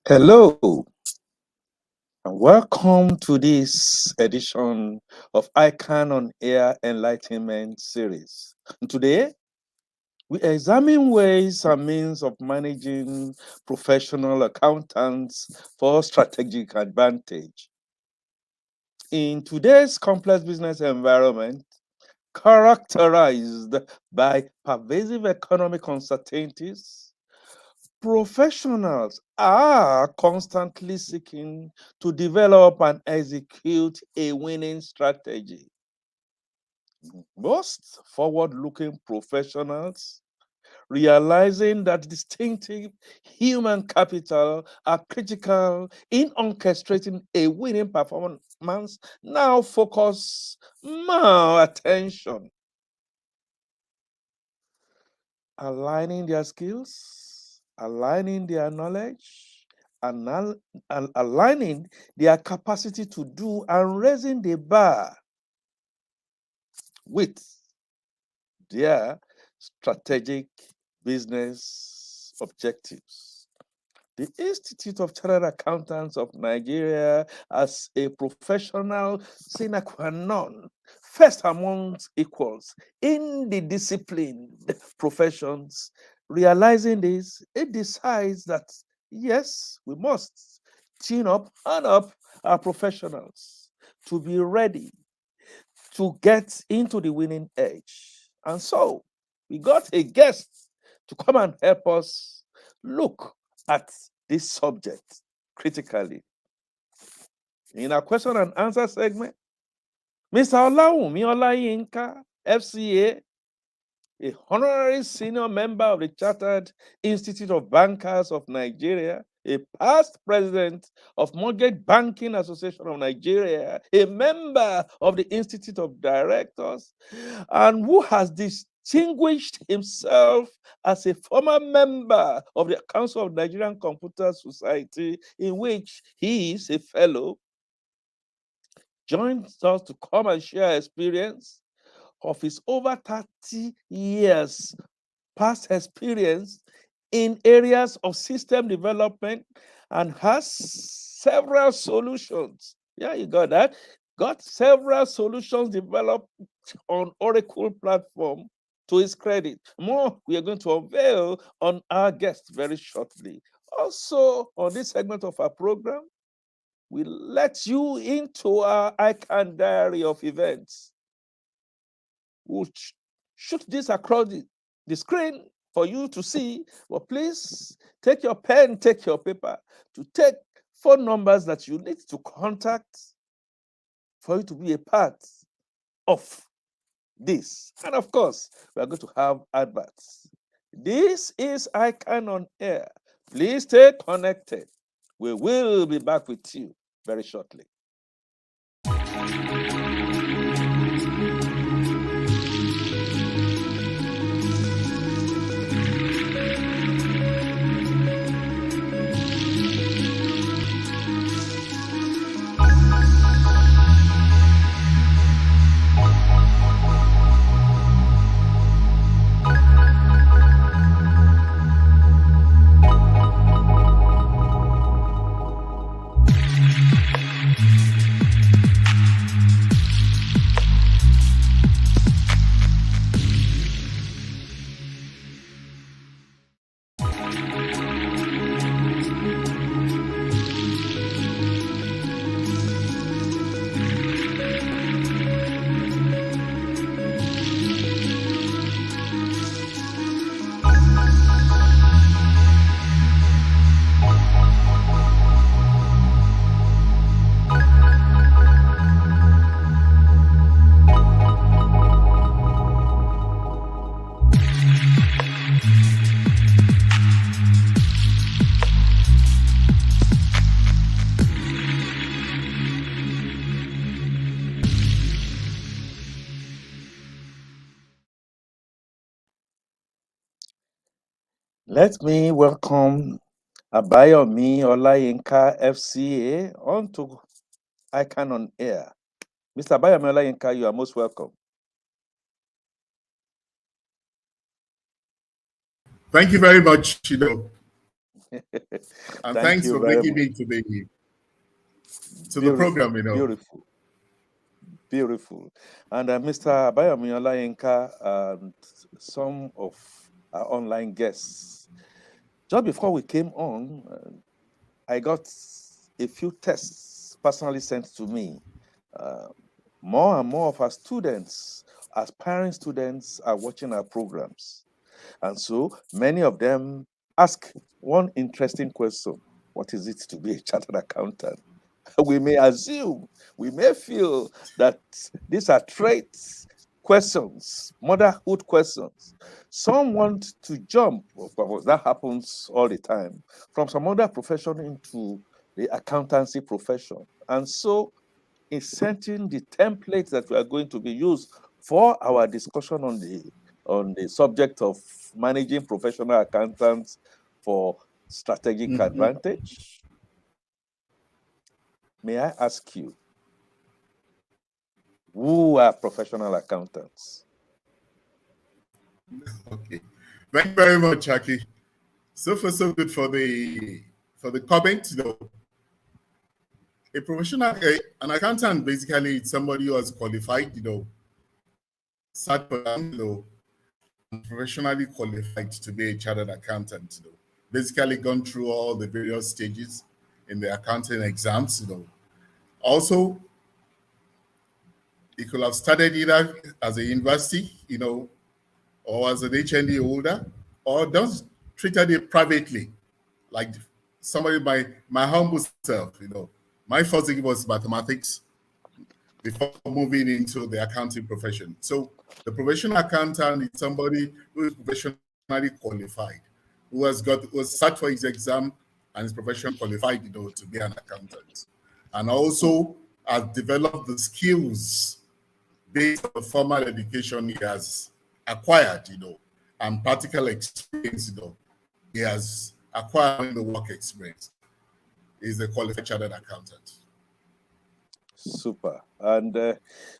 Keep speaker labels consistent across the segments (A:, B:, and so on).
A: Hello, and welcome to this edition of ICAN on Air Enlightenment Series. And today, we examine ways and means of managing professional accountants for strategic advantage. In today's complex business environment, characterized by pervasive economic uncertainties, professionals are constantly seeking to develop and execute a winning strategy. Most forward-looking professionals, realizing that distinctive human capital are critical in orchestrating a winning performance, now focus more attention aligning their skills, aligning their knowledge, and aligning their capacity to do and raising the bar with their strategic business objectives. The Institute of Chartered Accountants of Nigeria, as a professional sine qua non, first amongst equals in the disciplined professions, realizing this, it decides that yes, we must tune up and up our professionals to be ready to get into the winning edge. And so we got a guest to come and help us look at this subject critically. In our question and answer segment, Mr. Abayomi Olayinka FCA, a honorary senior member of the Chartered Institute of Bankers of Nigeria, a past president of Mortgage Banking Association of Nigeria, a member of the Institute of Directors, and who has distinguished himself as a former member of the Council of Nigerian Computer Society, in which he is a fellow, joins us to come and share experience of his over 30 years past experience in areas of system development and has several solutions. Yeah, you got that. Got several solutions developed on Oracle platform to his credit. More we are going to unveil on our guest very shortly. Also, on this segment of our program, we let you into our ICAN diary of events. We'll shoot this across the screen for you to see, but please take your pen, take your paper to take phone numbers that you need to contact for you to be a part of this. And of course, we are going to have adverts. This is ICAN on Air. Please stay connected. We will be back with you very shortly. Let me welcome Abayomi Olayinka FCA onto ICAN on Air. Mr. Abayomi Olayinka, you are most welcome.
B: Thank you very much, Chido. And
A: Thank
B: thanks
A: you
B: for
A: very
B: bringing
A: much.
B: me to the program,
A: Beautiful, beautiful, beautiful. And Mr. Abayomi Olayinka and some of our online guests. Just before we came on, I got a few tests personally sent to me. Uh, More and more of our students, aspiring students, are watching our programs. And so many of them ask one interesting question: what is it to be a chartered accountant? We may assume, we may feel that these are traits, questions, motherhood questions. Some want to jump, of course, that happens all the time, from some other profession into the accountancy profession. And so, in setting the templates that we are going to be used for our discussion on the subject of managing professional accountants for strategic
B: Mhm.
A: advantage, may I ask you, who are professional accountants?
B: Okay. Thank you very much, Aki. So far, so good for the comment. A professional, an accountant basically is somebody who has qualified, sat for exam, and professionally qualified to be a chartered accountant. Basically gone through all the various stages in the accounting exams. Also, he could have started either as a university, or as an HND holder, or just treated it privately, like somebody my humble self. My first degree was mathematics before moving into the accounting profession. So the professional accountant is somebody who is professionally qualified, who has sat for his exam and is professionally qualified, to be an accountant, and also has developed the skills based on the formal education he has acquired, and practical experience, he has acquired in the work experience. He's a qualified chartered accountant.
A: Super. And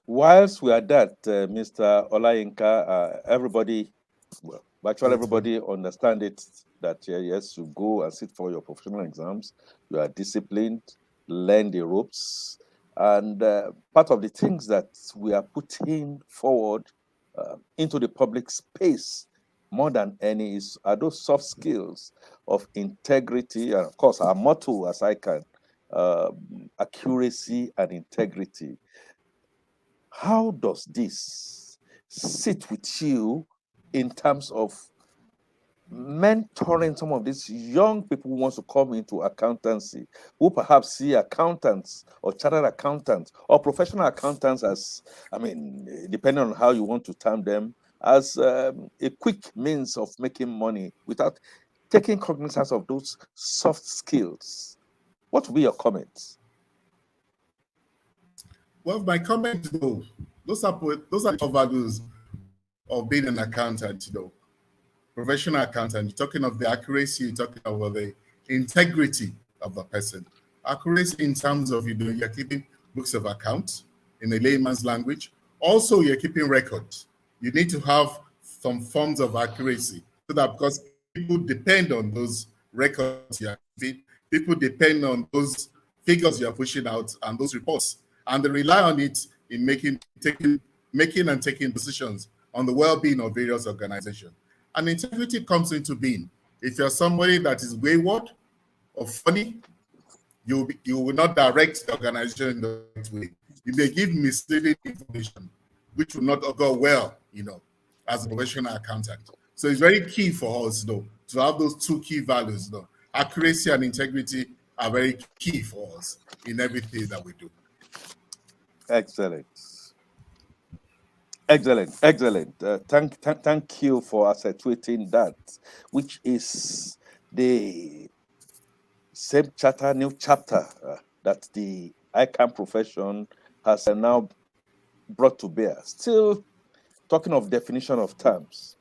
A: whilst we are that, Mr. Olayinka, everybody, well, virtually
B: Yes, sir.
A: everybody understand it that yes, you go and sit for your professional exams, you are disciplined, learn the ropes. And part of the things that we are putting forward into the public space more than any are those soft skills of integrity. And of course, our motto as ICAN, accuracy and integrity. How does this sit with you in terms of mentoring some of these young people who wants to come into accountancy, who perhaps see accountants or chartered accountants or professional accountants as, I mean, depending on how you want to term them, as a quick means of making money without taking cognizance of those soft skills? What will be your comments?
B: Well, my comment though, those are the core values of being an accountant, professional accountant. You're talking of the accuracy, you're talking about the integrity of the person. Accuracy in terms of you're keeping books of accounts in a layman's language. Also, you're keeping records. You need to have some forms of accuracy so that because people depend on those records you're keeping, people depend on those figures you're pushing out and those reports, and they rely on it in making and taking decisions on the well-being of various organizations. And integrity comes into being. If you're somebody that is wayward or funny, you will not direct the organization in the right way. You may give misleading information, which will not go well, as a professional accountant. So it's very key for us, to have those two key values, accuracy and integrity are very key for us in everything that we do.
A: Excellent. Excellent, excellent. Thank you for accentuating that, which is the same chapter, new chapter that the ICAN profession has now brought to bear. Still talking of definition of terms.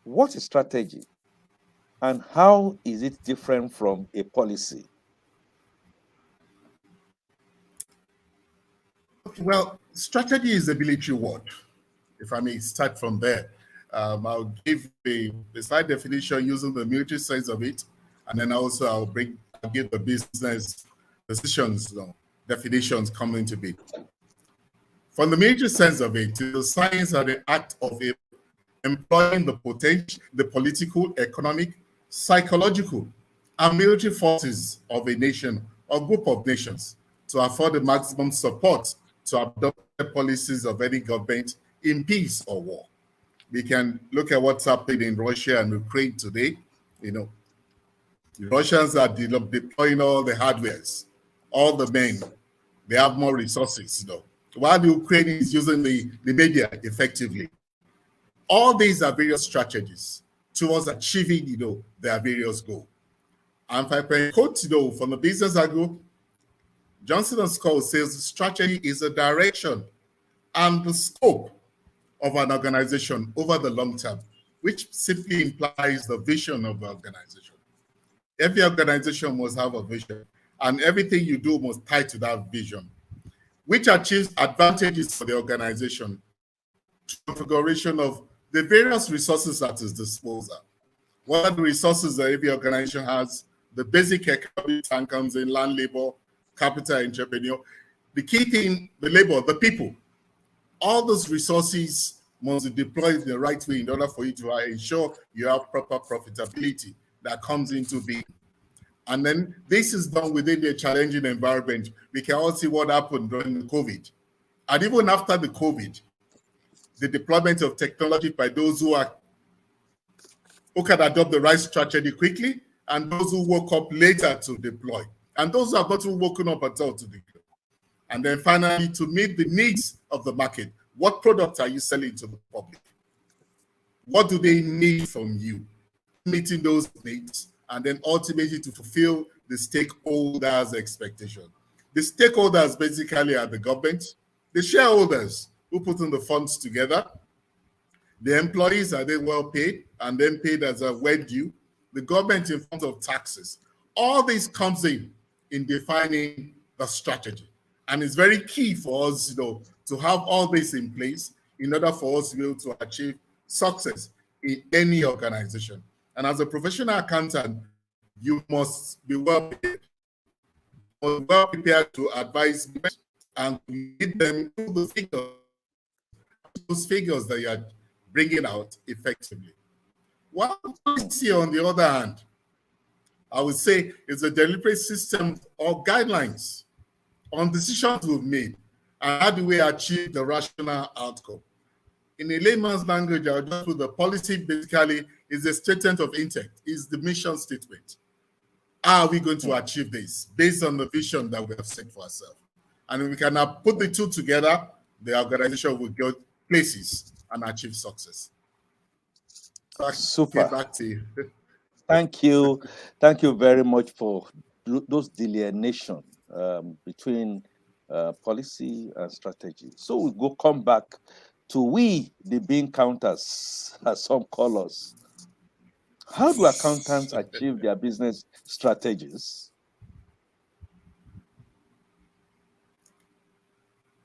A: What is strategy and how is it different from a policy?
B: Okay, well, strategy is a military word, if I may start from there. I'll give a slight definition using the military sense of it, and then also I'll give the business decisions, definitions coming to be. From the military sense of it, the science and the act of employing the potential, the political, economic, psychological, and military forces of a nation or group of nations to afford the maximum support to adopted policies of any government in peace or war. We can look at what's happening in Russia and Ukraine today. You know, the Russians are deploying all the hardwares, all the men. They have more resources, while the Ukraine is using the media effectively. All these are various strategies towards achieving, their various goals. And if I can quote, from the business angle, Johnson and Scholes says strategy is a direction and the scope of an organization over the long term, which simply implies the vision of the organization. Every organization must have a vision, and everything you do must tie to that vision, which achieves advantages for the organization through configuration of the various resources at its disposal. What are the resources that every organization has? The basic economic tank comes in land, labor, capital, entrepreneur. The key thing, the labor, the people. All those resources must be deployed the right way in order for you to ensure you have proper profitability that comes into being. And then this is done within a challenging environment. We can all see what happened during the COVID. And even after the COVID, the deployment of technology by those who can adopt the right strategy quickly, and those who woke up later to deploy, and those who have not even woken up at all to deploy. And then finally, to meet the needs of the market, what products are you selling to the public? What do they need from you? Meeting those needs, and then ultimately to fulfill the stakeholders' expectation. The stakeholders basically are the government, the shareholders who put in the funds together. The employees, are they well paid and then paid as a well due? The government in front of taxes. All this comes in defining the strategy. And it's very key for us, to have all this in place in order for us to be able to achieve success in any organization. And as a professional accountant, you must be well prepared. You must be well prepared to advise and lead them to the figures, those figures that you are bringing out effectively. What policy, on the other hand, I would say is a deliberate system or guidelines on decisions we've made and how do we achieve the rational outcome. In a layman's language, I'll just put the policy basically is a statement of intent, is the mission statement. How are we going to achieve this based on the vision that we have set for ourselves? And if we can now put the two together, the organization will go places and achieve success.
A: Super.
B: Back to you.
A: Thank you. Thank you very much for those delineation between policy and strategy. So we go come back to we, the bean counters, as some call us. How do accountants achieve their business strategies?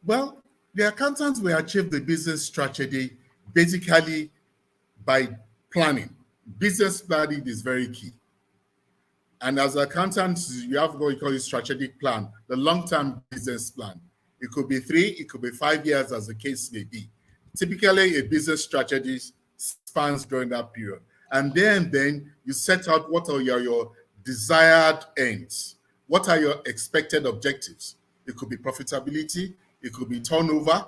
B: Well, the accountants will achieve the business strategy basically by planning. Business planning is very key. And as accountants, you have what we call a strategic plan, the long-term business plan. It could be 3, it could be 5 years, as the case may be. Typically, a business strategy spans during that period. And then you set out what are your desired ends. What are your expected objectives? It could be profitability, it could be turnover,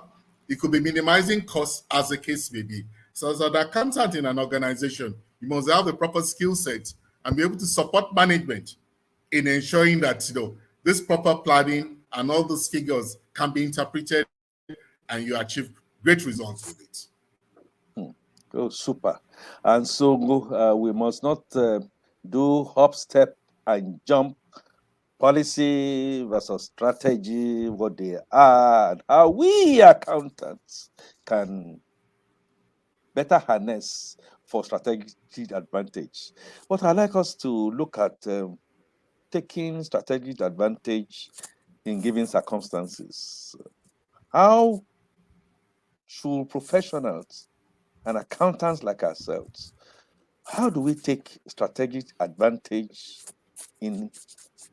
B: it could be minimizing costs, as the case may be. So as an accountant in an organization, you must have the proper skill set and be able to support management in ensuring that this proper planning and all those figures can be interpreted and you achieve great results with it.
A: Oh, super. And so we must not do hop, step, and jump policy versus strategy, what they are, and how we accountants can better harness for strategic advantage. But I'd like us to look at taking strategic advantage in given circumstances. How should professionals and accountants like ourselves, how do we take strategic advantage in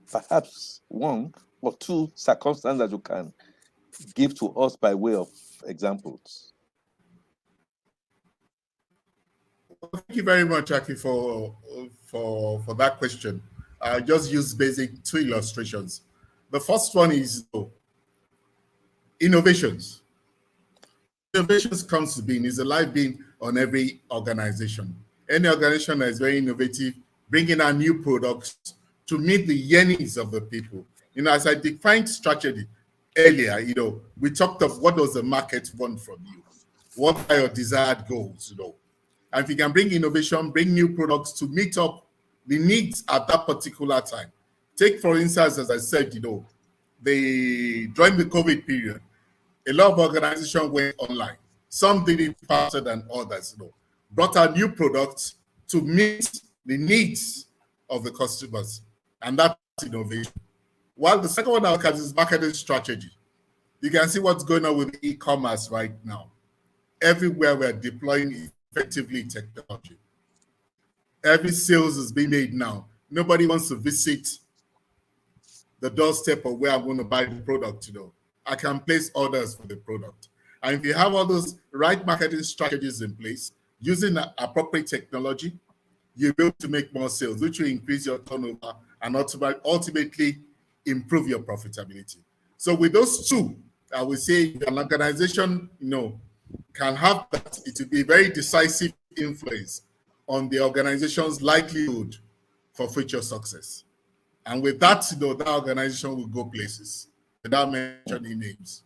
A: perhaps one or two circumstances that you can give to us by way of examples?
B: Thank you very much, Aki, for that question. I just use basic two illustrations. The first one is innovations. Innovations comes to being is a life being on every organization. Any organization that is very innovative, bringing out new products to meet the needs of the people. As I defined strategy earlier, we talked of what does the market want from you, what are your desired goals, and if you can bring innovation, bring new products to meet up the needs at that particular time. Take, for instance, as I said, during the COVID period, a lot of organizations went online. Some did it faster than others, brought out new products to meet the needs of the customers. And that's innovation. While the second one I look at is marketing strategy. You can see what's going on with e-commerce right now. Everywhere we're deploying effectively technology. Every sales is being made now. Nobody wants to visit the doorstep of where I'm going to buy the product, I can place orders for the product. And if you have all those right marketing strategies in place, using appropriate technology, you'll be able to make more sales, which will increase your turnover and ultimately improve your profitability. So with those two, I would say an organization, can have that. It will be a very decisive influence on the organization's likelihood for future success. And with that, that organization will go places without mentioning names.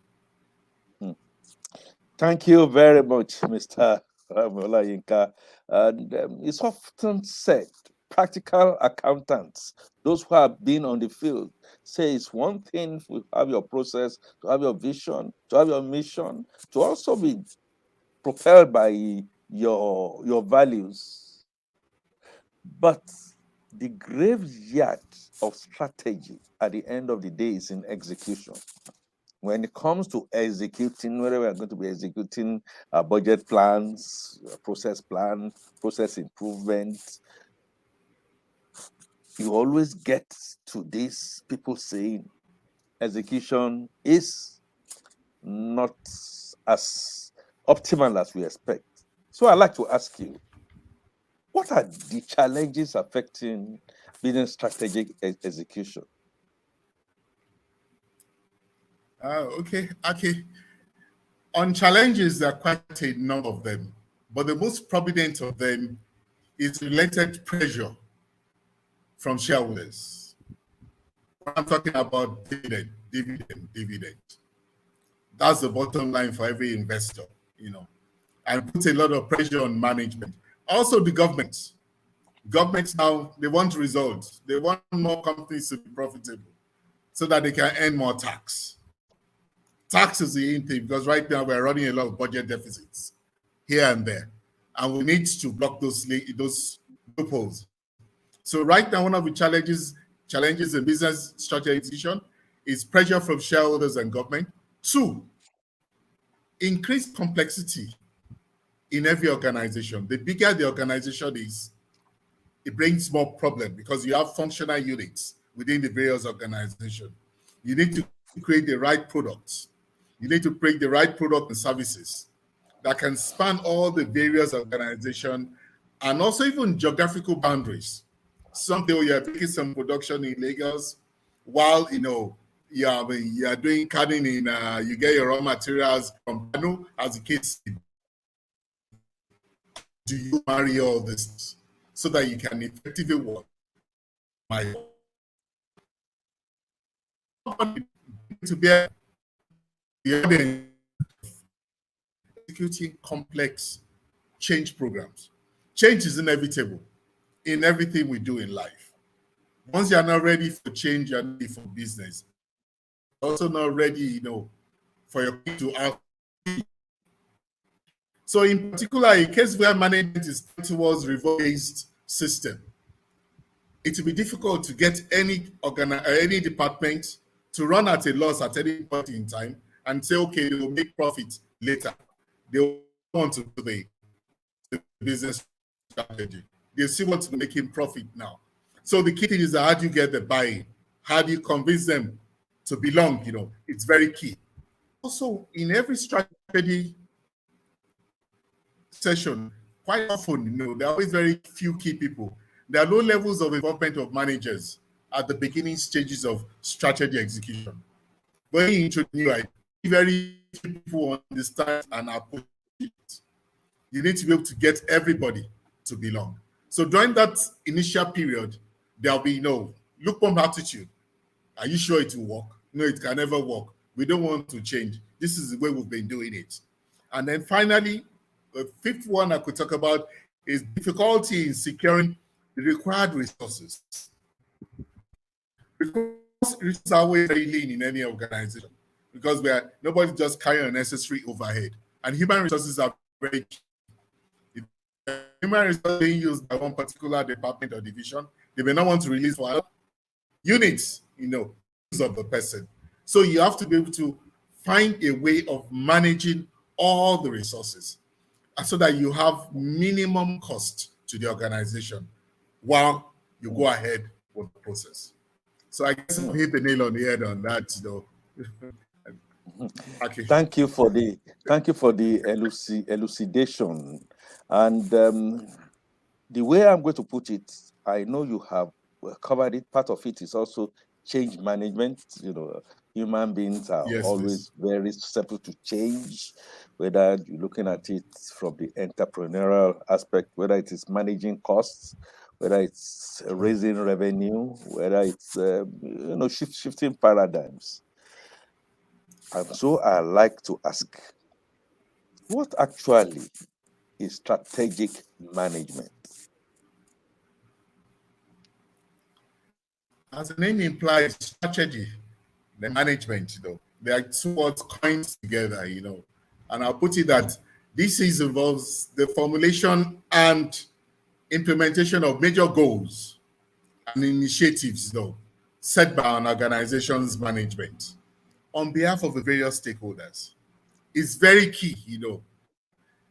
A: Thank you very much, Mr. Olayinka. And it's often said, practical accountants, those who have been on the field, say it's one thing to have your process, to have your vision, to have your mission, to also be propelled by your values. But the graveyard of strategy at the end of the day is in execution. When it comes to executing, whether we are going to be executing budget plans, process plan, process improvement, you always get to these people saying execution is not as optimal as we expect. So I'd like to ask you, what are the challenges affecting business strategic execution?
B: Okay. On challenges, there are quite a number of them, but the most prominent of them is related pressure from shareholders. I'm talking about dividend. That's the bottom line for every investor, and puts a lot of pressure on management. Also, the government. Governments now, they want results. They want more companies to be profitable so that they can earn more tax. Tax is the in thing because right now we're running a lot of budget deficits here and there, and we need to block those loopholes. So right now, one of the challenges in business strategy execution is pressure from shareholders and government. Two, increased complexity in every organization. The bigger the organization is, it brings more problem because you have functional units within the various organizations. You need to create the right products. You need to create the right product and services that can span all the various organizations and also even geographical boundaries. Someday you're making some production in Lagos while you are doing canning in you get your raw materials from Kano, as the case. Do you marry all this so that you can effectively work? To be executing complex change programs. Change is inevitable in everything we do in life. Once you're not ready for change, you're not ready for business. You're also not ready, for your people to act. So in particular, in case where management is towards reward-based system, it will be difficult to get any department to run at a loss at any point in time and say, okay, they will make profit later. They want to do business strategy. They still want to be making profit now. So the key thing is how do you get the buy-in? How do you convince them to belong? It's very key. Also, in every strategy session, quite often, there are always very few key people. There are low levels of involvement of managers at the beginning stages of strategy execution. When you introduce new ideas, very few people understand and approach it. You need to be able to get everybody to belong. So during that initial period, there'll be lukewarm attitude. Are you sure it will work? No, it can never work. We don't want to change. This is the way we've been doing it. And then finally, the fifth one I could talk about is difficulty in securing the required resources. Resources are always very lean in any organization because nobody just carry unnecessary overhead. And human resources are very key. If human resources being used by one particular department or division, they may not want to release for other units, of the person. So you have to be able to find a way of managing all the resources so that you have minimum cost to the organization while you go ahead with the process. So I guess I'll hit the nail on the head on that,
A: Okay. Thank you for the elucidation. And the way I'm going to put it, I know you have covered it. Part of it is also change management. Human beings are always very susceptible to change, whether you're looking at it from the entrepreneurial aspect, whether it is managing costs, whether it's raising revenue, whether it's shifting paradigms. And so I like to ask, what actually is strategic management?
B: As the name implies, strategy, the management, they are two words coined together, and I'll put it that this involves the formulation and implementation of major goals and initiatives, set by an organization's management on behalf of the various stakeholders. It's very key,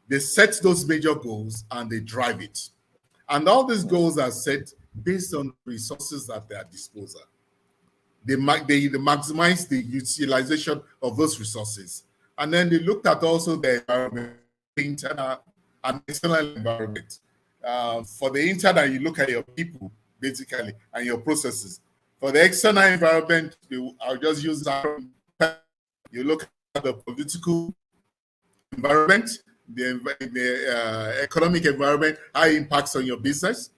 B: They set those major goals and they drive it. And all these goals are set based on resources at their disposal. They maximize the utilization of those resources. And then they looked at also the environment, internal and external environment. For the internal, you look at your people, basically, and your processes. For the external environment, I'll just use that. You look at the political environment, the economic environment, how it impacts on your business.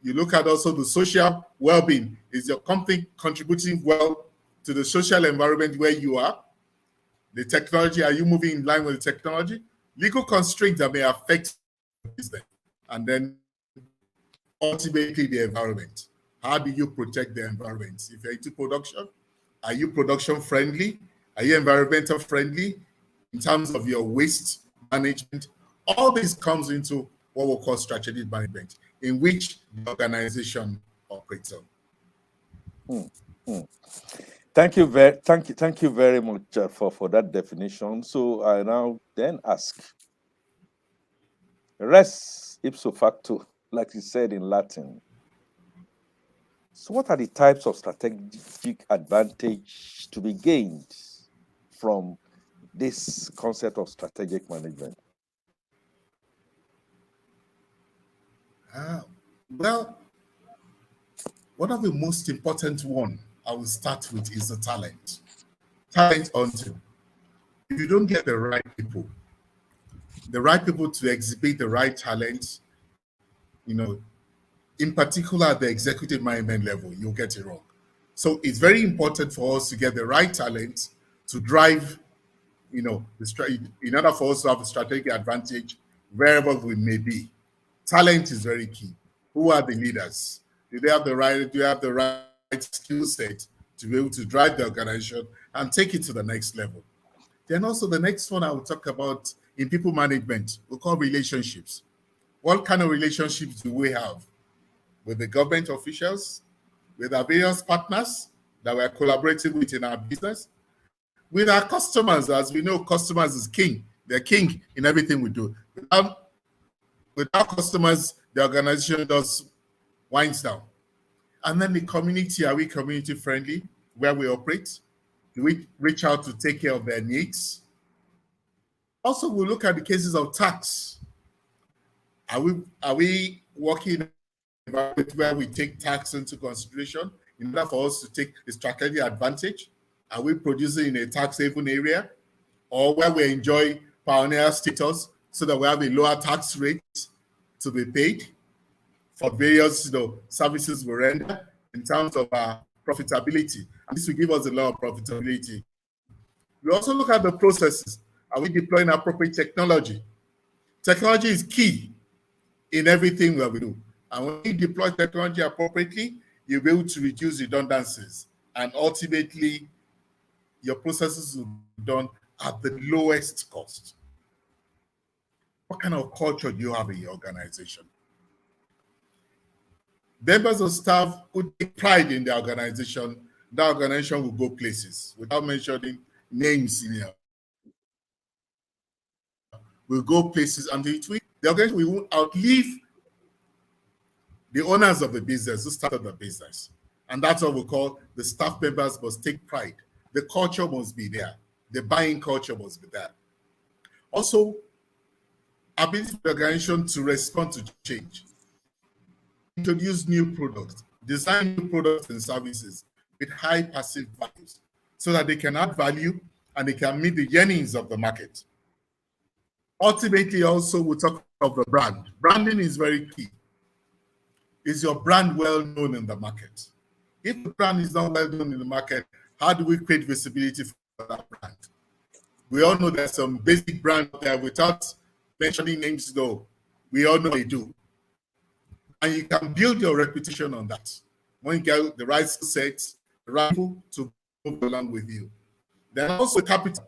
B: You look at also the social well-being. Is your company contributing well to the social environment where you are? The technology, are you moving in line with the technology? Legal constraints that may affect business. And then ultimately the environment. How do you protect the environment? If you're into production, are you production friendly? Are you environmental friendly in terms of your waste management? All this comes into what we call strategic management, in which the organization operates on.
A: Thank you very much for that definition. So I now then ask, res ipso facto, like you said in Latin. So what are the types of strategic advantage to be gained from this concept of strategic management?
B: Well, one of the most important one I will start with is the talent. Talent until if you don't get the right people to exhibit the right talent, in particular at the executive management level, you'll get it wrong. So it's very important for us to get the right talent to drive, in order for us to have a strategic advantage wherever we may be. Talent is very key. Who are the leaders? Do you have the right skill set to be able to drive the organization and take it to the next level? Then also the next one I will talk about in people management, we call relationships. What kind of relationships do we have with the government officials, with our various partners that we're collaborating with in our business, with our customers? As we know, customers is king. They're king in everything we do. Without customers, the organization just winds down. And then the community, are we community friendly where we operate? Do we reach out to take care of their needs? Also, we look at the cases of tax. Are we working in an environment where we take tax into consideration in order for us to take a strategic advantage? Are we producing in a tax haven area or where we enjoy pioneer status so that we have a lower tax rate to be paid for various services we render in terms of our profitability? And this will give us a lot of profitability. We also look at the processes. Are we deploying appropriate technology? Technology is key in everything that we do. And when you deploy technology appropriately, you'll be able to reduce redundancies. And ultimately, your processes will be done at the lowest cost. What kind of culture do you have in your organization? Members of staff who take pride in the organization, that organization will go places. Without mentioning names in here, will go places until the organization will outlive the owners of the business who started the business. And that's what we call the staff members must take pride. The culture must be there. The buying culture must be there. Also, ability of the organization to respond to change, introduce new products, design new products and services with high passive values so that they can add value and they can meet the yearnings of the market. Ultimately, also, we talk of the brand. Branding is very key. Is your brand well known in the market? If the brand is not well known in the market, how do we create visibility for that brand? We all know there's some basic brands there without mentioning names, though. We all know they do. And you can build your reputation on that. When you get the right sets, the right people to move along with you. Then also capital.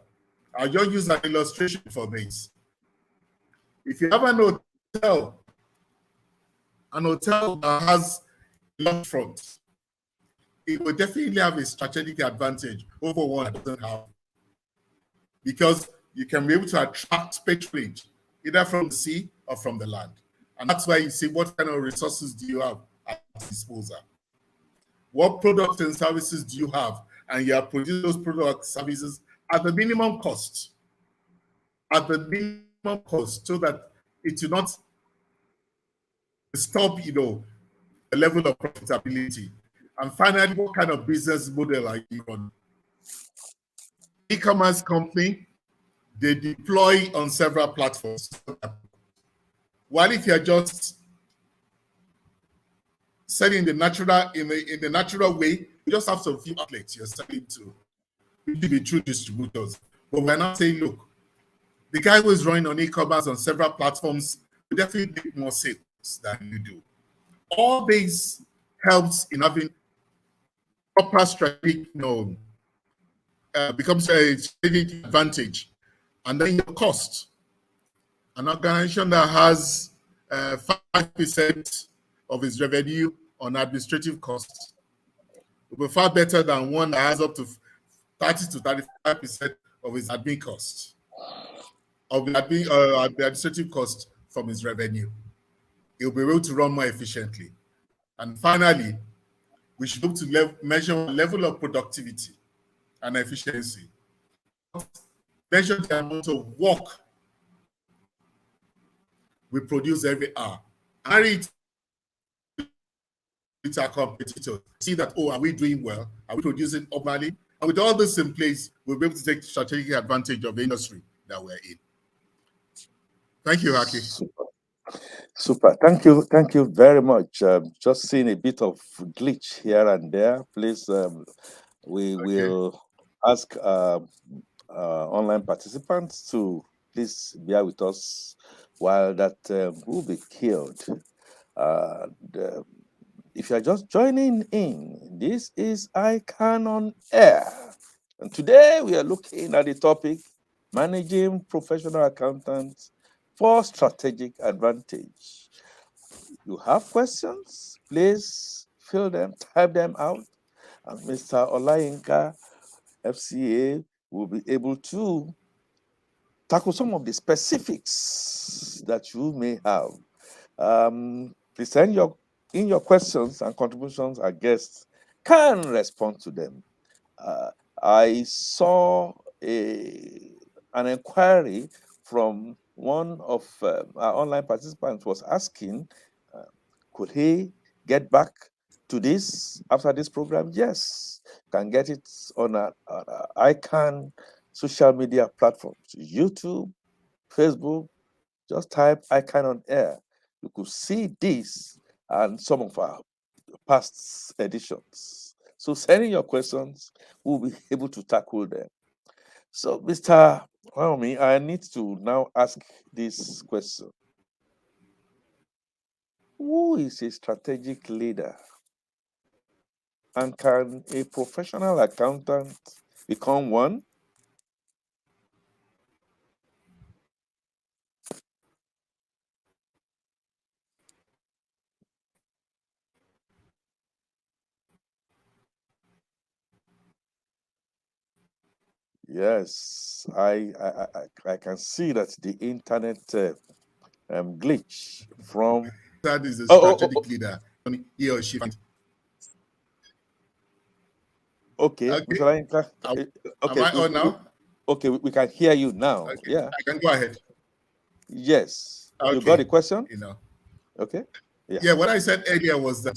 B: I'll just use an illustration for this. If you have an hotel that has long front, it will definitely have a strategic advantage over one that doesn't have. Because you can be able to attract patronage either from the sea or from the land. And that's why you see what kind of resources do you have at disposal. What products and services do you have? And you are producing those products services at the minimum cost. At the minimum cost, so that it will not stop, the level of profitability. And finally, what kind of business model are you on? E-commerce company, they deploy on several platforms. While if you're just selling the natural in the natural way, you just have some few outlets you're selling to. You be true distributors. But we're not saying, look, the guy who is running on e-commerce on several platforms will definitely make more sales than you do. All this helps in having proper strategic, becomes a strategic advantage. And then your cost. An organization that has 5% of its revenue on administrative costs will be far better than one that has up to 30 to 35% of its admin costs, of the administrative cost from its revenue. It will be able to run more efficiently. And finally, we should look to measure level of productivity and efficiency. Measure the amount of work we produce every hour. And it with our competitors. See that, are we doing well? Are we producing optimally? And with all this in place, we'll be able to take strategic advantage of the industry that we're in. Thank you, Haki.
A: Super. Thank you very much. Just seeing a bit of glitch here and there. Please, we will ask online participants to please bear with us while that will be killed. If you're just joining in, this is ICAN on Air. And today we are looking at the topic, managing professional accountants for strategic advantage. You have questions, please fill them, type them out, and Mr. Olayinka, FCA, will be able to tackle some of the specifics that you may have. Please send your questions and contributions. Our guests can respond to them. Uh, I saw an inquiry from one of our online participants was asking, uh, could he get back to this after this program? Yes, can get it on a ICAN social media platforms, YouTube, Facebook. Just type ICAN on air. You could see this and some of our past editions. So sending your questions, we'll be able to tackle them. So, Mr. Naomi, I need to now ask this question. Who is a strategic leader? And can a professional accountant become one? Yes, I can see that the internet glitch from.
B: That is a
A: Oh, oh, oh,
B: strategic leader. He or she.
A: okay,
B: Okay.
A: Mr. Olayinka.
B: Am
A: Okay,
B: I on now?
A: okay, we can hear you now.
B: Okay.
A: Yeah.
B: I can go ahead.
A: Yes. You got the
B: Okay.
A: question?
B: You know.
A: Okay. Yeah.
B: Yeah, what I said earlier was that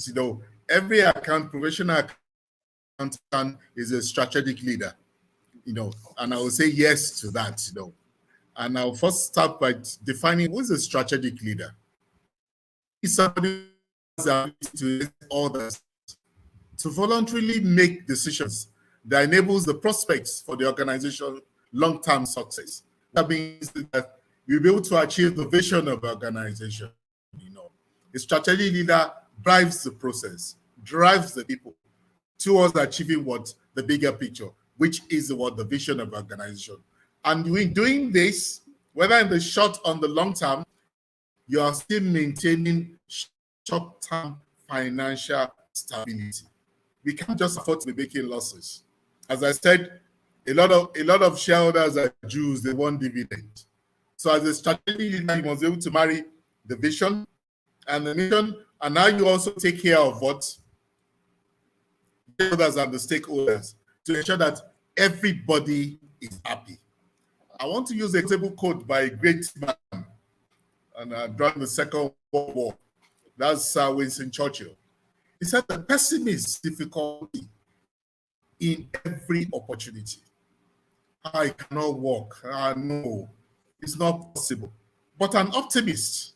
B: every professional accountant is a strategic leader. And I will say yes to that. And I'll first start by defining who is a strategic leader. Is somebody who has the ability to let others to voluntarily make decisions that enables the prospects for the organization long-term success. That means that you'll be able to achieve the vision of the organization. A strategic leader drives the process, drives the people towards achieving what the bigger picture, which is what the vision of the organization. And in doing this, whether in the short or the long term, you are still maintaining short-term financial stability. We can't just afford to be making losses. As I said, a lot of shareholders are Jews, they want dividend. So as a strategy leader, you must be able to marry the vision and the mission, and now you also take care of what shareholders and the stakeholders to ensure that everybody is happy. I want to use a example quote by a great man and during the Second World War. That's Winston Churchill. He said the pessimist difficulty in every opportunity. I cannot work. No, it's not possible. But an optimist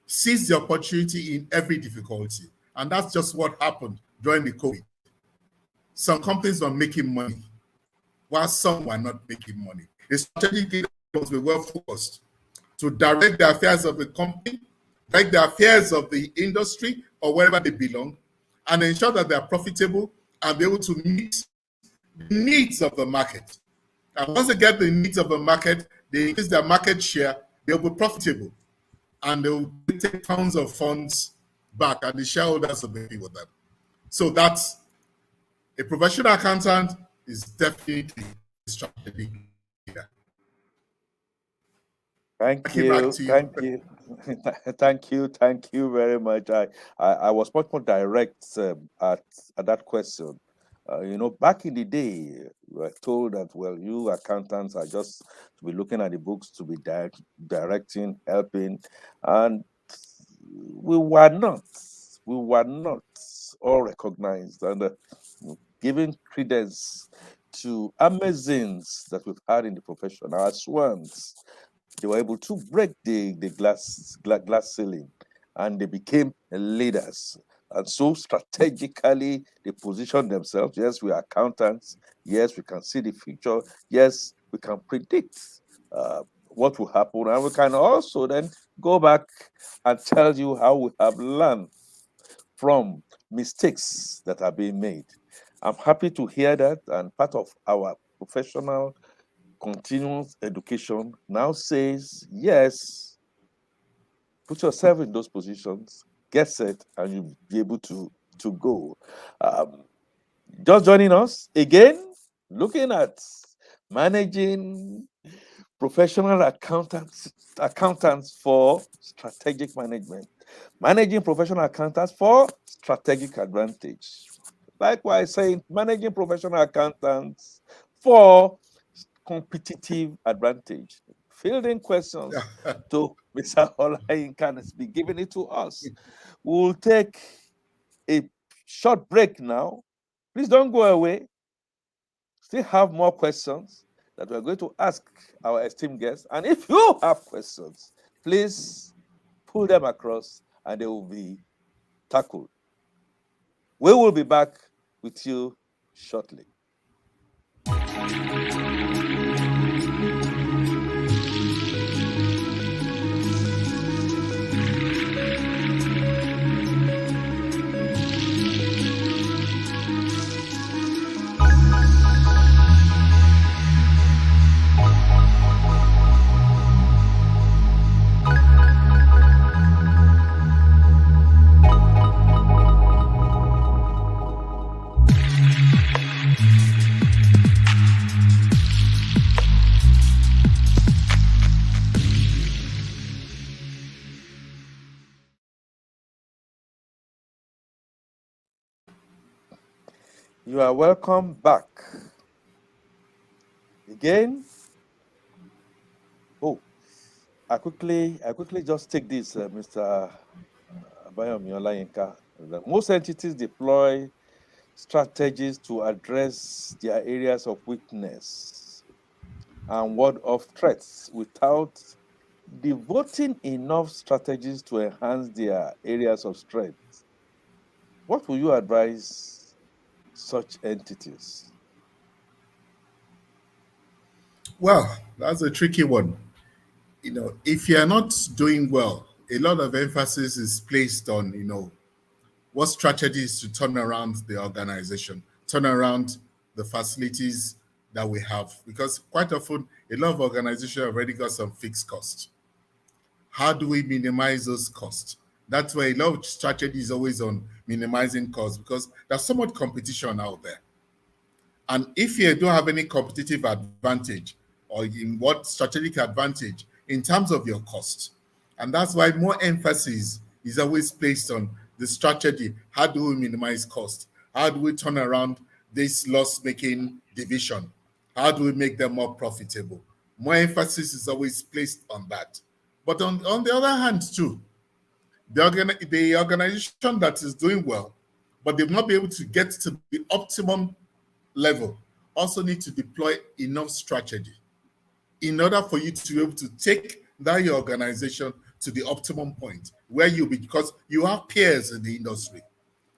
B: sees the opportunity in every difficulty. And that's just what happened during the COVID. Some companies were making money, while some were not making money. A strategic leader must be well focused to direct the affairs of the company, direct the affairs of the industry or wherever they belong, and ensure that they are profitable and be able to meet the needs of the market. And once they get the needs of the market, they increase their market share, they'll be profitable, and they'll take tons of funds back, and the shareholders will be with them. So that's a professional accountant is definitely a strategic leader.
A: Thank
B: Back it back
A: you.
B: to you.
A: Thank you. Thank you. Thank you very much. I was much more direct at that question. Back in the day, we were told that, well, you accountants are just to be looking at the books, to be directing, helping. And we were not. We were not all recognized and giving credence to amazings that we've had in the profession, our swans. They were able to break the glass ceiling, and they became leaders. And so strategically, they positioned themselves. Yes, we are accountants. Yes, we can see the future. Yes, we can predict what will happen. And we can also then go back and tell you how we have learned from mistakes that are being made. I'm happy to hear that. And part of our professional continuous education now says, yes, put yourself in those positions, get set, and you'll be able to go. Um, just joining us again, looking at managing professional accountants for strategic management. Managing professional accountants for strategic advantage. Likewise, saying managing professional accountants for competitive advantage. Fielding questions to Mr. Olayinka has been giving it to us. We'll take a short break now. Please don't go away. Still have more questions that we're going to ask our esteemed guests. And if you have questions, please pull them across and they will be tackled. We will be back with you shortly. You are welcome back. Again. Oh, I quickly just take this, Mr. Abayomi Olayinka. Most entities deploy strategies to address their areas of weakness and ward of threats without devoting enough strategies to enhance their areas of strength. What will you advise such entities?
B: Well, that's a tricky one. If you're not doing well, a lot of emphasis is placed on, what strategies to turn around the organization, turn around the facilities that we have. Because quite often, a lot of organizations have already got some fixed costs. How do we minimize those costs? That's why a lot of strategy is always on minimizing costs because there's so much competition out there. And if you don't have any competitive advantage or in what strategic advantage in terms of your cost, and that's why more emphasis is always placed on the strategy. How do we minimize cost? How do we turn around this loss-making division? How do we make them more profitable? More emphasis is always placed on that. But on the other hand, too, the organization that is doing well, but they've not been able to get to the optimum level, also need to deploy enough strategy in order for you to be able to take that your organization to the optimum point where you'll be, because you have peers in the industry.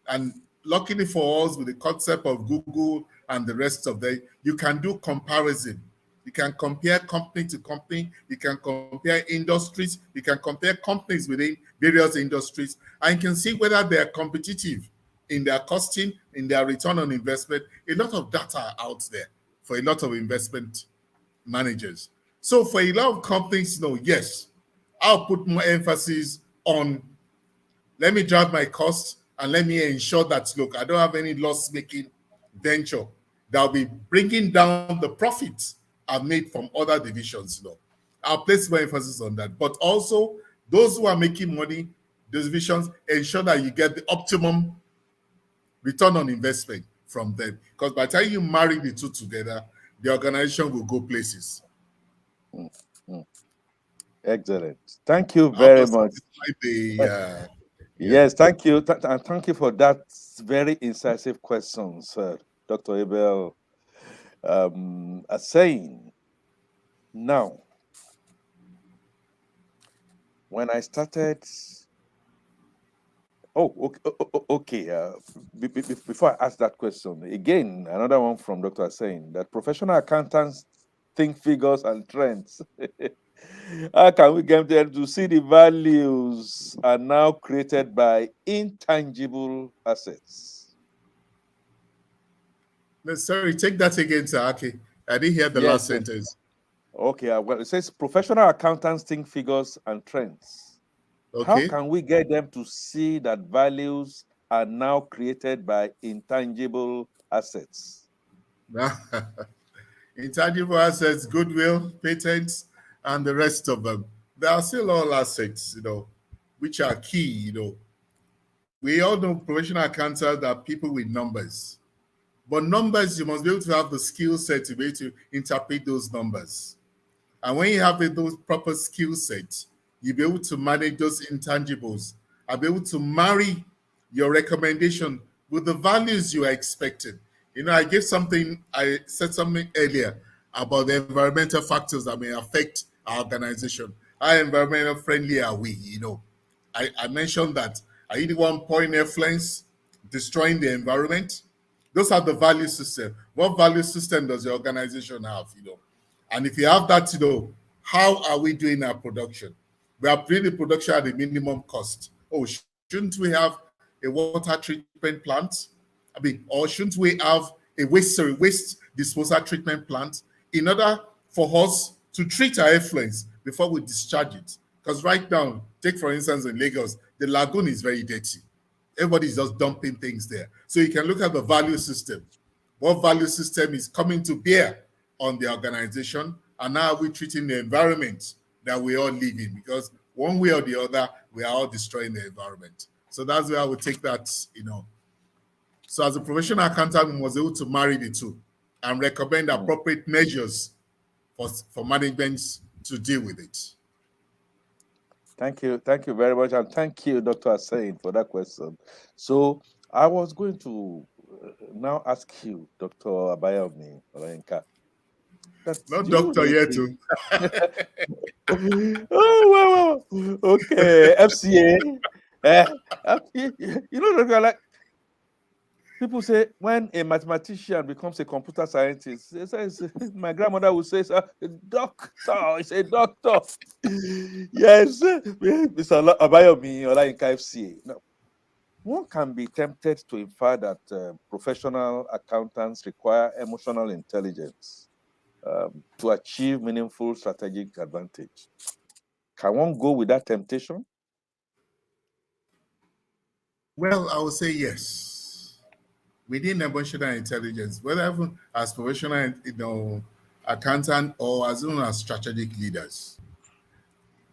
B: And luckily for us, with the concept of Google and the rest of them, you can do comparison. You can compare company to company. You can compare industries. You can compare companies within various industries, and you can see whether they are competitive in their costing, in their return on investment. A lot of data out there for a lot of investment managers. So for a lot of companies, yes, I'll put more emphasis on, let me drive my costs and let me ensure that, look, I don't have any loss-making venture that will be bringing down the profits I've made from other divisions. I'll place more emphasis on that. But also, those who are making money, those divisions, ensure that you get the optimum return on investment from them. Because by the time you marry the two together, the organization will go places.
A: Mm, mm. Excellent. Thank you
B: I hope
A: very
B: to
A: much.
B: satisfy the yeah.
A: Yes, thank you. And thank you for that very incisive questions, Dr. Abel. Saying now, when I started, okay. Before I ask that question, again, another one from Dr. Saying that professional accountants think figures and trends. How can we get them to see the values are now created by intangible assets?
B: Sorry, take that again, sir. Okay. I didn't hear the last
A: Yes.
B: sentence.
A: Okay. Well, it says professional accountants think figures and trends. How
B: Okay.
A: can we get them to see that values are now created by intangible assets?
B: Intangible assets, goodwill, patents, and the rest of them. They are still all assets. which are key, We all know professional accountants are people with numbers. But numbers, you must be able to have the skill set to be able to interpret those numbers. And when you have those proper skill sets, you'll be able to manage those intangibles. I'll be able to marry your recommendation with the values you are expecting. I said something earlier about the environmental factors that may affect our organization. How environmental friendly are we? I mentioned that. Are you the one pouring effluence, destroying the environment? Those are the value system. What value system does your organization have? And if you have that, how are we doing our production? We are doing the production at a minimum cost. Oh, shouldn't we have a water treatment plant? Or shouldn't we have a waste disposal treatment plant in order for us to treat our effluents before we discharge it? Because right now, take for instance in Lagos, the lagoon is very dirty. Everybody's just dumping things there. So you can look at the value system. What value system is coming to bear on the organization, and how are we treating the environment that we all live in? Because one way or the other, we are all destroying the environment. So that's where I would take that, So as a professional accountant, we was able to marry the two and recommend appropriate measures for management to deal with it.
A: Thank you very much, and thank you, Dr. Hussain, for that question. So I was going to now ask you, Dr. Abayomi Olayinka, that
B: Not
A: you
B: doctor
A: lead
B: yet,
A: the...
B: too.
A: Oh, wow. Okay, FCA. Dr. Like, people say when a mathematician becomes a computer scientist, they say, my grandmother would say, doctor, it's a doctor. Yes, Mr. Abayomi Olayinka FCA. Now, one can be tempted to infer that professional accountants require emotional intelligence to achieve meaningful strategic advantage. Can one go with that temptation?
B: Well, I would say yes. Within emotional intelligence, whether even as professional, accountant or as even as strategic leaders,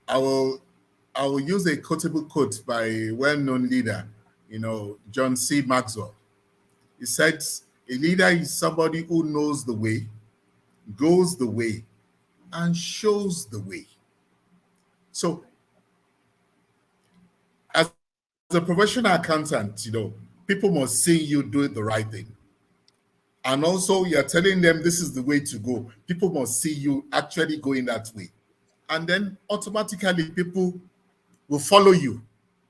B: I will I will use a quotable quote by a well-known leader, John C. Maxwell. He said, "A leader is somebody who knows the way, goes the way, and shows the way." So, as a professional accountant, people must see you doing the right thing. And also, you're telling them this is the way to go. People must see you actually going that way. And then automatically, people will follow you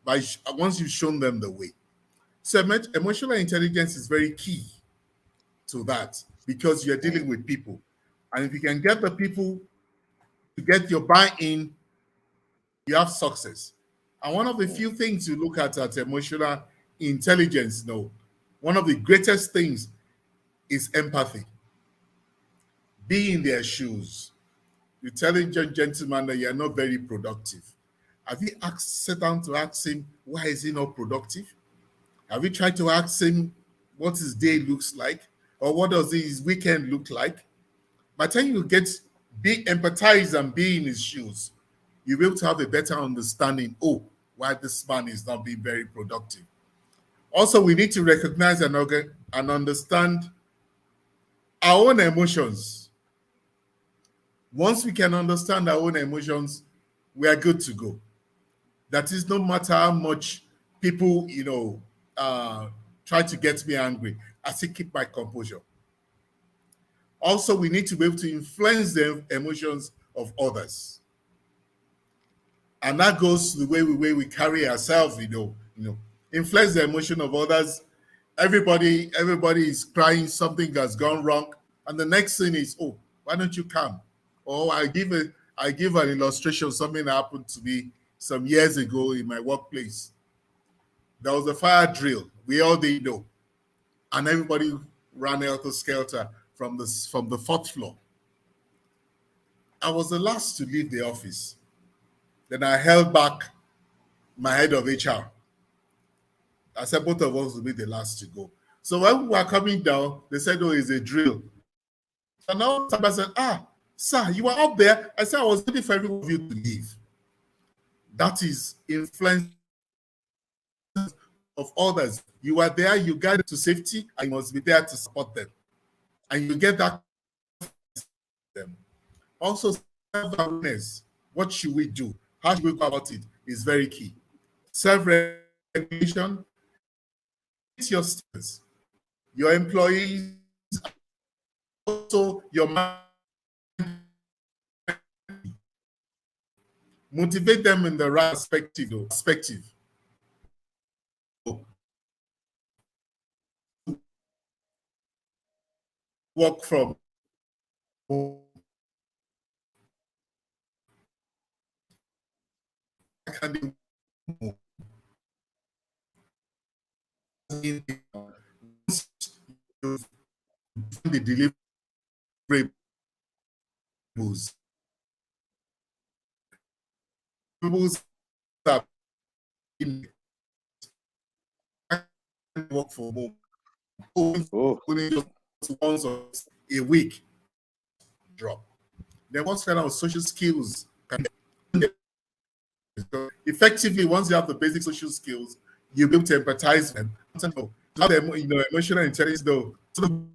B: once you've shown them the way. So, emotional intelligence is very key to that because you're dealing with people. And if you can get the people to get your buy-in, you have success. And one of the few things you look at emotional intelligence, one of the greatest things is empathy. Be in their shoes. You're telling young gentleman that you're not very productive. Have you sat down to ask him why is he not productive? Have you tried to ask him what his day looks like? Or what does his weekend look like? By the time you be empathized and be in his shoes, you'll be able to have a better understanding, why this man is not being very productive. Also, we need to recognize and understand our own emotions. Once we can understand our own emotions, we are good to go. That is, no matter how much people, try to get me angry, I still keep my composure. Also, we need to be able to influence the emotions of others. And that goes to the way we carry ourselves, influence the emotion of others. Everybody is crying, something has gone wrong. And the next thing is, why don't you come? Or I give an illustration, something that happened to me some years ago in my workplace. There was a fire drill. We all didn't know. And everybody ran helter skelter from the fourth floor. I was the last to leave the office. Then I held back my head of HR. I said both of us will be the last to go. So when we were coming down, they said, it's a drill. So now somebody said, sir, you were up there. I said, I was waiting for every one of you to leave. that is influence of others. You are there, you guide them to safety, and you must be there to support them. And you get that them. Also, self-awareness. What should we do? How should we go about it? Is very key. Self-regulation, your students, your employees, also your mind, motivate them in the right perspective. Work from home. Can they the deliverables? Deliverables are in work from home.
A: Oh,
B: Only just once a week drop. Then what kind of social skills can effectively, once you have the basic social skills, you'll be able to empathize with them. Have the emotional intelligence though, to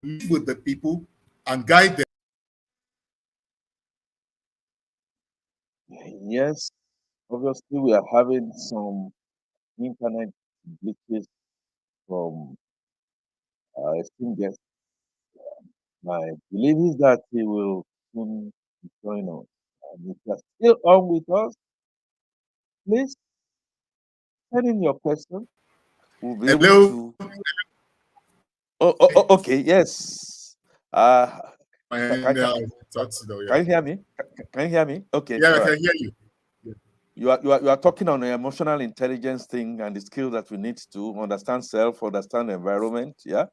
B: live with the people and guide them.
A: yes. Obviously, we are having some internet glitches from our esteemed guest. My belief is that he will soon join us. And if you are still on with us, please send in your question. We'll be able
B: Hello,
A: to. Okay, yes. Uh, can,
B: and
A: can,
B: thoughts, yeah.
A: can you hear me? Can you hear me? Okay,
B: Yeah, I
A: all right.
B: can hear you.
A: You are talking on the emotional intelligence thing and the skill that we need to understand self, understand environment. Yeah.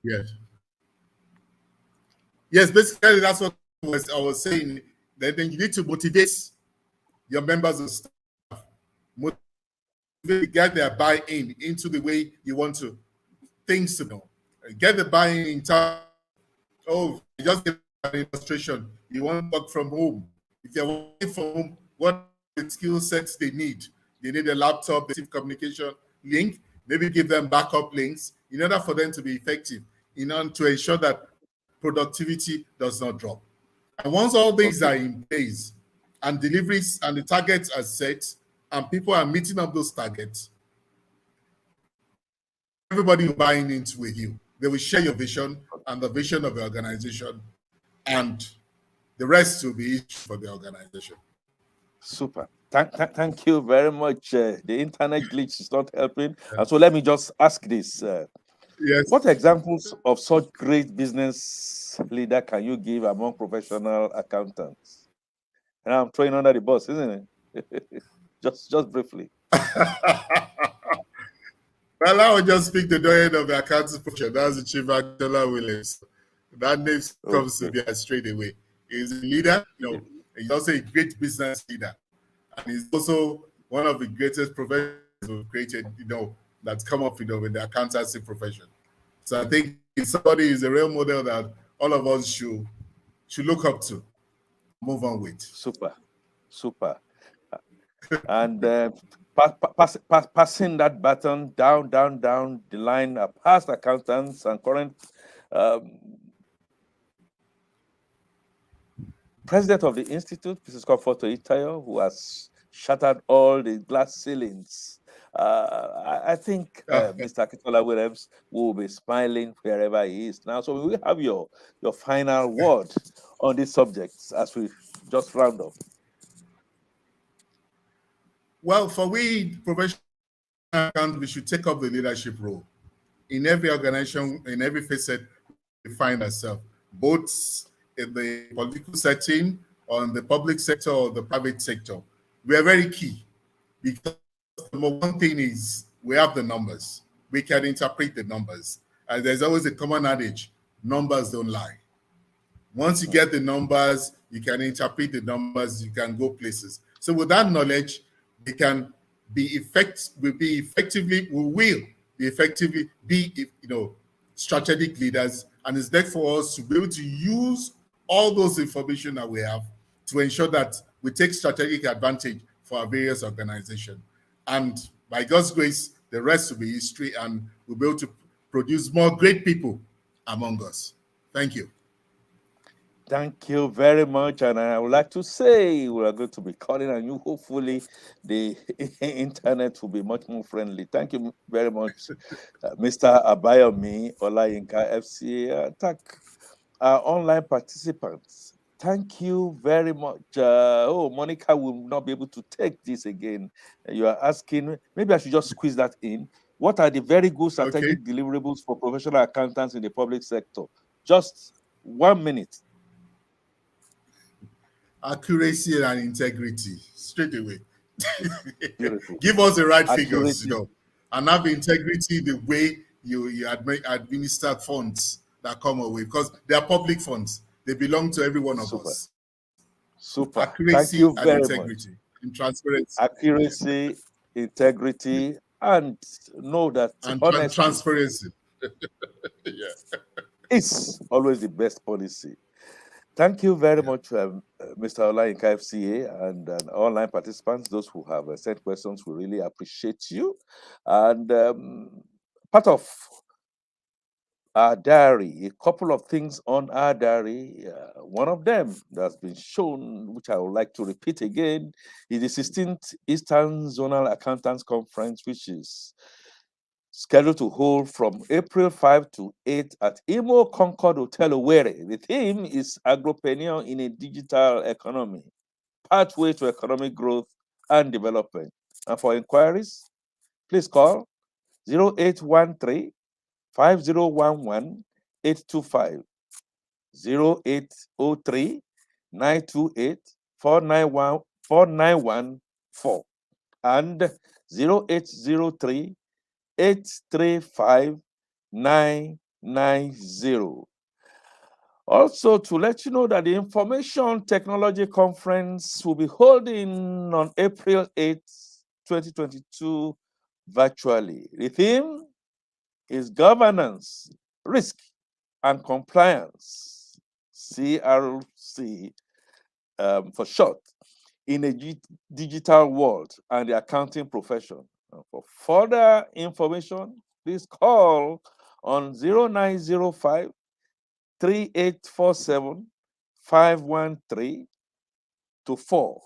B: Yes. Yes, basically that's what I was saying. Then you need to motivate your members of staff, motivate, get their buy-in into the way you want to things to know. Get the buy-in in time. Oh, just give an illustration. You want to work from home. If you're working from home, what are the skill sets they need? They need a laptop, they need communication link. Maybe give them backup links in order for them to be effective, in order to ensure that productivity does not drop. And once all these
A: Okay.
B: are in place and deliveries and the targets are set and people are meeting up those targets, everybody will buy into with you. They will share your vision and the vision of the organization, and the rest will be for the organization.
A: Super. Thank you very much. The internet glitch is not helping. And so let me just ask this. What
B: Yes.
A: examples of such great business leader can you give among professional accountants? And I'm throwing under the bus, isn't it? just briefly.
B: Well, I will just speak the doyen of the accounting profession. That's the Chief Actually Williams. That name comes to
A: Okay.
B: me straight away. He's a leader, he's also a great business leader. And he's also one of the greatest professionals we've created, that's come up, in the accountancy profession. So I think if somebody is a role model that all of us should look up to, move on with.
A: Super. Super. And passing that baton down the line, past accountants and current um, president of the institute, Mrs. Comforto Itayo, who has shattered all the glass ceilings. I think Mr. Akitola Williams will be smiling wherever he is now. So we will have your final word on these subjects as we just round up.
B: Well, for we professional accountants, we should take up the leadership role in every organization, in every facet we find ourselves, both in the political setting, or in the public sector, or the private sector. We are very key because number one thing is we have the numbers. We can interpret the numbers. And there's always a common adage, numbers don't lie. Once you get the numbers, you can interpret the numbers, you can go places. So with that knowledge, we can we will be effectively be strategic leaders, and it's there for us to be able to use all those information that we have to ensure that we take strategic advantage for our various organizations. And by God's grace, the rest will be history, and we'll be able to produce more great people among us. Thank you.
A: Thank you very much. And I would like to say we are going to be calling on you. Hopefully, the internet will be much more friendly. Thank you very much, Mr. Abayomi Olayinka Esq. Thank our online participants. Thank you very much. Monica will not be able to take this again. You are asking, maybe I should just squeeze that in. What are the very good
B: Okay.
A: strategic deliverables for professional accountants in the public sector? Just 1 minute.
B: Accuracy and integrity, straight away.
A: Beautiful.
B: Give us the right figures,
A: Accuracy.
B: and have integrity the way you administer funds that come away, because they are public funds. They belong to every one of
A: Super.
B: us.
A: Super. Thank
B: Accuracy
A: you
B: and
A: very much.
B: integrity and transparency
A: Accuracy, integrity, and know that
B: and
A: honesty
B: transparency. Yeah.
A: is always the best policy. Thank you very
B: Yeah.
A: much, Mr. Olayinka FCA, and online participants, those who have sent questions. We really appreciate you. And part of our diary, a couple of things on our diary. One of them that's been shown, which I would like to repeat again, is the 16th Eastern Zonal Accountants Conference, which is scheduled to hold from April 5 to 8 at Imo Concord Hotel, Owerri. The theme is Agropreneur in a Digital Economy, Pathway to Economic Growth and Development. And for inquiries, please call 0813 5011 825, 0803 928 4914, and 0803 835 990. Also, to let you know that the Information Technology Conference will be holding on April 8th, 2022, virtually. The theme is Governance, Risk, and Compliance, CRC for short, in a digital world and the accounting profession. For further information, please call on 0905 3847 513 to 4.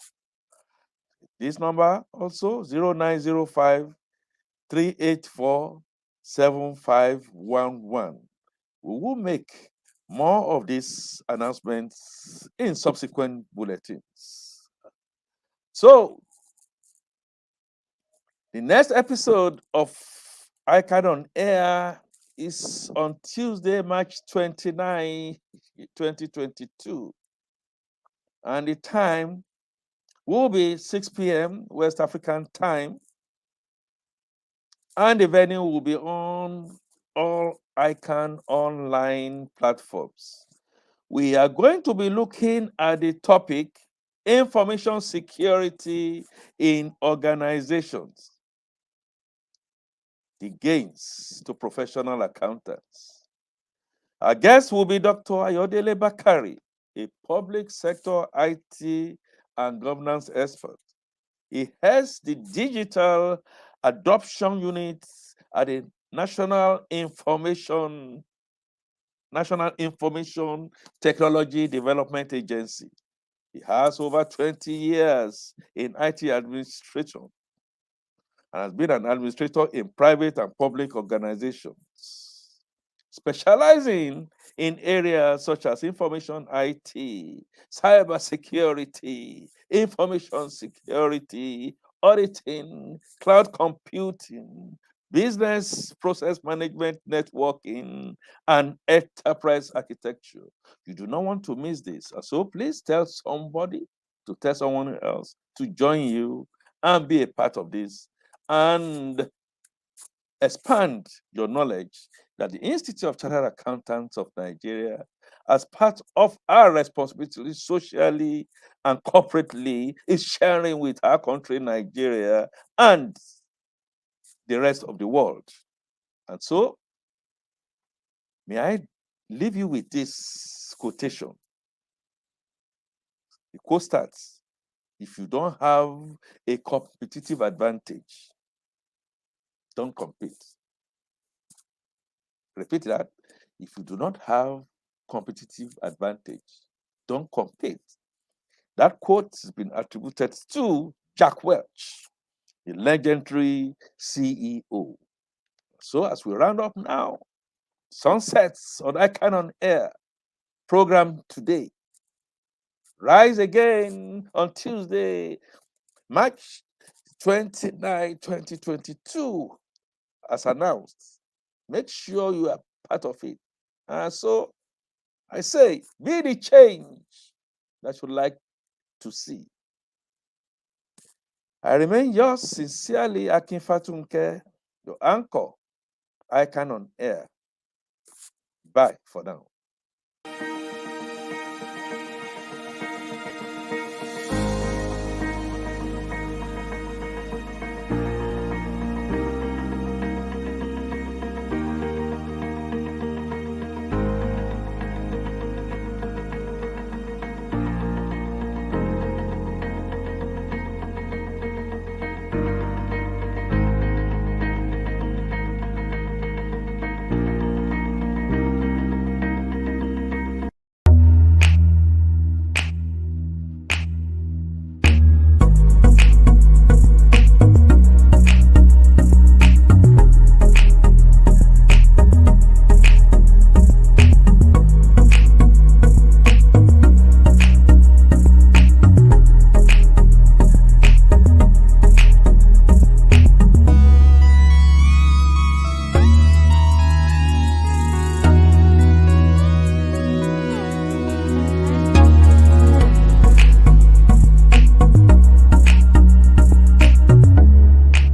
A: This number also 0905 384 7511. We will make more of these announcements in subsequent bulletins. So, the next episode of ICAN on Air is on Tuesday, March 29, 2022. And the time will be 6 p.m. West African time. And the venue will be on all ICAN online platforms. We are going to be looking at the topic information security in organizations, the gains to professional accountants. Our guest will be Dr. Ayodele Bakari, a public sector IT and governance expert. He heads the digital adoption unit at the National Information Technology Development Agency. He has over 20 years in IT administration and has been an administrator in private and public organizations, specializing in areas such as information IT, cybersecurity, information security, auditing, cloud computing, business process management, networking, and enterprise architecture. You do not want to miss this. So please tell somebody to tell someone else to join you and be a part of this and expand your knowledge that the Institute of Chartered Accountants of Nigeria, as part of our responsibility socially and corporately, is sharing with our country, Nigeria, and the rest of the world. And so, may I leave you with this quotation? The quote starts, If you don't have a competitive advantage, don't compete. Repeat that. If you do not have competitive advantage, don't compete. That quote has been attributed to Jack Welch, the legendary CEO. So as we round up now, sunsets on ICAN on Air program today. Rise again on Tuesday, March 29, 2022, as announced. Make sure you are part of it. And so I say, be the change that you'd like to see. I remain yours sincerely, Akin Fatunke, your anchor, ICAN on Air. Bye for now.